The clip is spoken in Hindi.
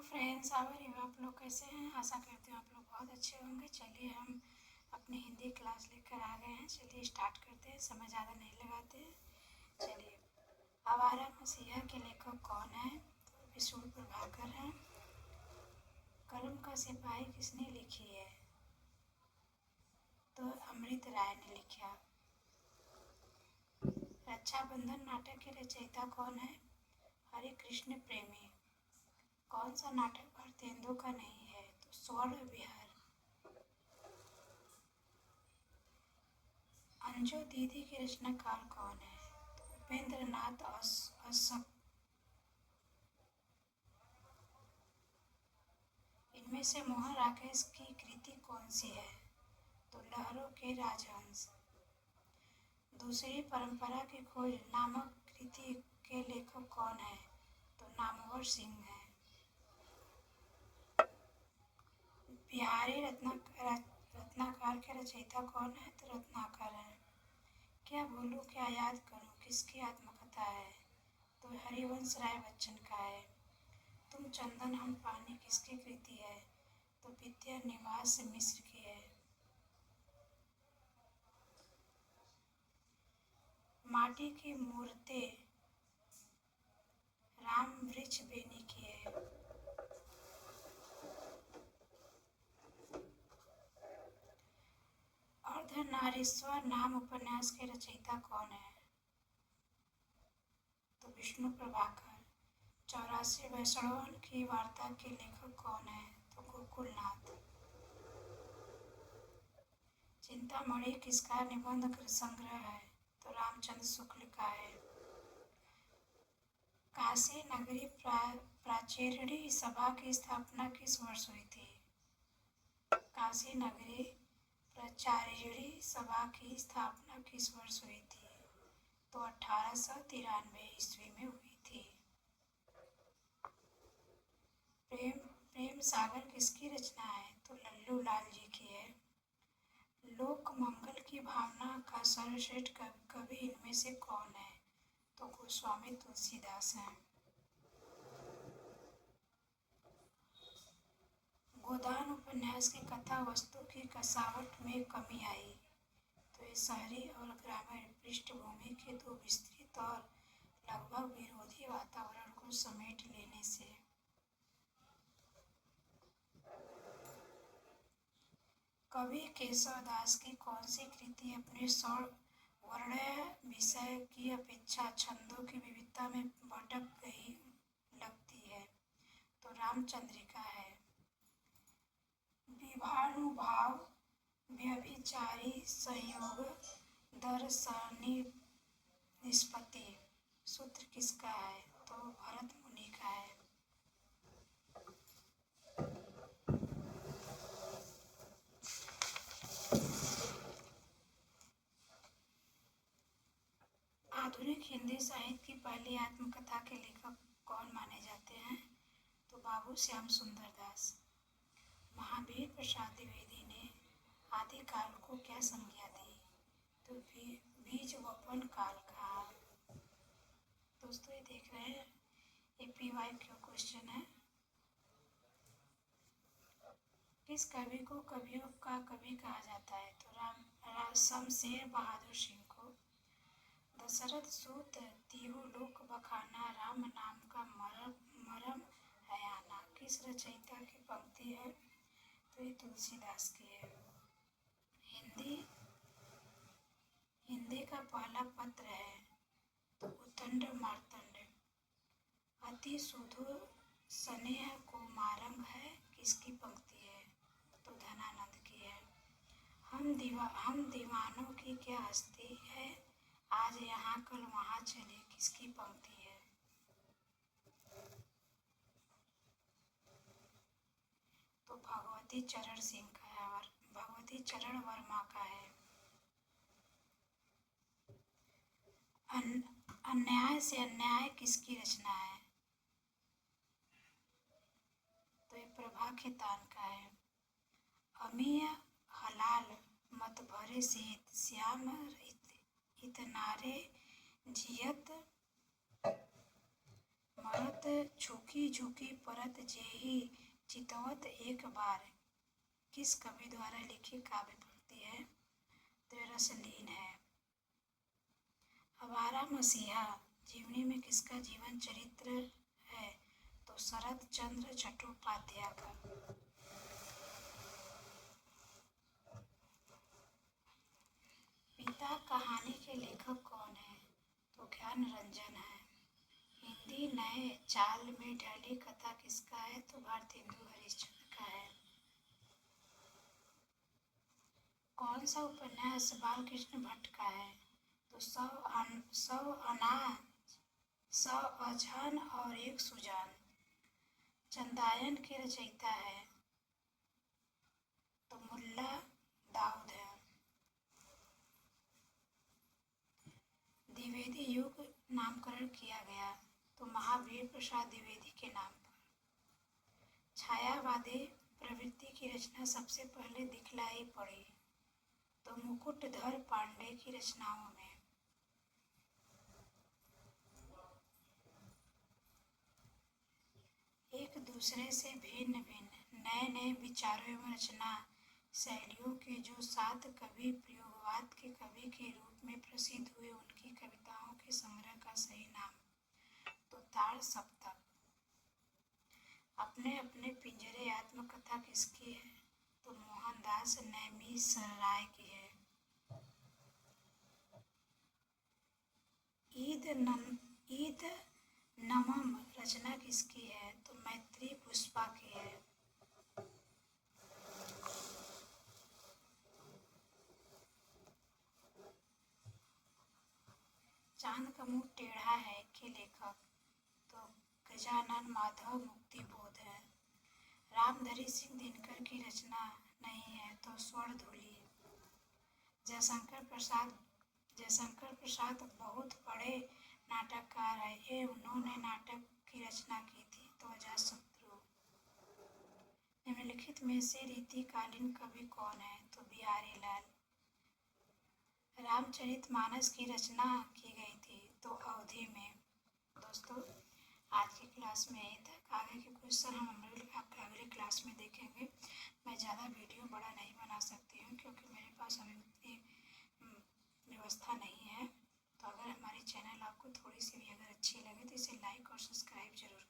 Friends, how are you? आप लोग कैसे हैं? आशा करती हूँ आप लोग बहुत अच्छे होंगे। चलिए हम अपनी हिंदी क्लास लेकर आ गए हैं। चलिए स्टार्ट करते हैं, समय ज़्यादा नहीं लगाते हैं। चलिए, आवारा मसीहा के लेखक कौन है? तो विष्णु प्रभाकर हैं। कलम का सिपाही किसने लिखी है? तो अमृत राय ने लिखा। रक्षाबंधन नाटक के रचयिता कौन है? हरे कृष्ण प्रेमी। कौन सा नाटक भारतेंदु का नहीं है? तो स्वर्ण विहार। अंजू दीदी के रचनाकार कौन है? तो उपेंद्र नाथ अशक। इनमें से मोहन राकेश की कृति कौन सी है? तो लहरों के राजहंस। दूसरी परंपरा की खोज नामक कृति के लेखक कौन है? तो नामवर सिंह है। बिहारी रत्नाकर के रचयिता कौन है? तो रत्नाकर है। क्या भूलूं क्या याद करूं किसकी आत्मकथा है? तो हरिवंश राय बच्चन का है। तुम चंदन हम पानी किसकी कृति है? तो विद्या निवास मिश्र की है। माटी की मूर्तें राम वृक्ष बेनी की है। अर्धनारीश्वर नाम उपन्यास के रचयिता कौन है? तो विष्णु प्रभाकर। 84 वैष्णवों की वार्ता के लेखक कौन है? तो गोकुलनाथ। चिंतामणि किसका निबंध संग्रह है? तो रामचंद्र शुक्ल का है। काशी नगरी प्राचार्य सभा की स्थापना किस वर्ष हुई थी? काशी नगरी प्राचार्य सभा की स्थापना किस वर्ष हुई थी? तो 1893 ईस्वी में हुई थी। प्रेम सागर किसकी रचना है? तो लल्लू लाल जी की है। लोक मंगल की भावना का सर्वश्रेष्ठ कवि इनमें से कौन है? तो गोस्वामी तुलसीदास हैं। गोदान उपन्यास की कथा वस्तु की कसावट में कमी आई। तो ये शहरी और ग्रामीण पृष्ठभूमि के दो विस्तृत और लगभग विरोधी वातावरण को समेट लेने से। कवि केशवदास की कौन सी कृति अपने वर्ण्य विषय की अपेक्षा छंदों की विविधता में भटक गई लगती है? तो रामचंद्रिका है। विभानुभाव व्यभिचारी संयोग दर्शनी निष्पत्ति सूत्र किसका है? तो भरत मुनि का है। आधुनिक हिंदी साहित्य की पहली आत्मकथा के लेखक कौन माने जाते हैं? तो बाबू श्याम सुंदर दास। महावीर प्रसाद द्विवेदी ने आदिकाल को क्या संज्ञा दी? तो बीज वपन काल कहा। दोस्तों, ये देख रहे हैं, ये PYQ क्वेश्चन है। किस कवि को कवियों का कवि कहा जाता है? तो शमशेर बहादुर सिंह को। दशरथ सूत तिहु लोक बखाना राम नाम का मरम है आना किस रचयिता की पंक्ति है? तो ये तुलसीदास की है। हिंदी का पहला पत्र है तो उद्दंड मार्तंड। अति सुधुर स्नेह को मारंग है किसकी पंक्ति है? तो धनानंद की है। हम दीवानों की क्या हस्ती है, आज यहाँ कल वहाँ चले किसकी पंक्ति है? तो भगवती चरण सिंह का है और भगवती चरण वर्मा का है। अन्याय से अन्याय किसकी रचना है? तो ये प्रभा खेतान का है। अमीय हलाल मत भरे सेत श्याम इतनारे जियत मरत झुकी झुकी परत जेही चितवत एक बार। किस कवि द्वारा लिखी काव्य पंक्ति है? तो ये रसलीन है। आवारा मसीहा जीवनी में किसका जीवन चरित्र है? तो शरद चंद्र चट्टोपाध्याय का। पिता कहानी के लेखक कौन है? तो ज्ञान रंजन है। हिंदी नए चाल में ढली कथा किसका है? तो भारतेंदु हरिश्चंद्र का है। कौन सा उपन्यास बालकृष्ण भट्ट का है? तो सौ अजान और एक सुजान। चंदायन के रचयिता है? तो मुल्ला दाऊद है। द्विवेदी युग नामकरण किया गया? तो महावीर प्रसाद द्विवेदी के नाम पर। छायावादी प्रवृत्ति की रचना सबसे पहले दिखलाई पड़ी? तो मुकुटधर पांडे की रचनाओं में। एक दूसरे से भिन्न भिन्न नए नए विचारों एवं रचना शैलियों के जो 7 कवि प्रयोगवाद के कवि के रूप में प्रसिद्ध हुए, उनकी कविताओं के संग्रह का सही नाम तो ताड़ सप्तक। अपने अपने पिंजरे आत्मकथा किसकी है? तो मोहनदास नैमिषारण्य की है। ईद नमम रचना किसकी है? तो मैत्री पुष्पा की है। चांद का मुंह टेढ़ा है के लेखक? तो गजानन माधव मुक्तिबोध है। रामधरी सिंह दिनकर की रचना नहीं है? तो स्वर्णधूलि। जयशंकर प्रसाद बहुत बड़े नाटककार है। ये उन्होंने नाटक की रचना की थी? तो अजातशत्रु। निम्नलिखित में से रीतिकालीन कवि कौन है? तो बिहारी लाल। रामचरितमानस की रचना की गई थी? तो अवधि में। दोस्तों, आज की क्लास में यही तक। आगे के क्वेश्चन हम अगले क्लास में देखेंगे। मैं ज़्यादा वीडियो बड़ा नहीं बना सकती हूँ क्योंकि मेरे पास अभी उतनी व्यवस्था नहीं है। तो अगर हमारी चैनल आपको थोड़ी सी भी अगर अच्छी लगे तो इसे लाइक और सब्सक्राइब जरूर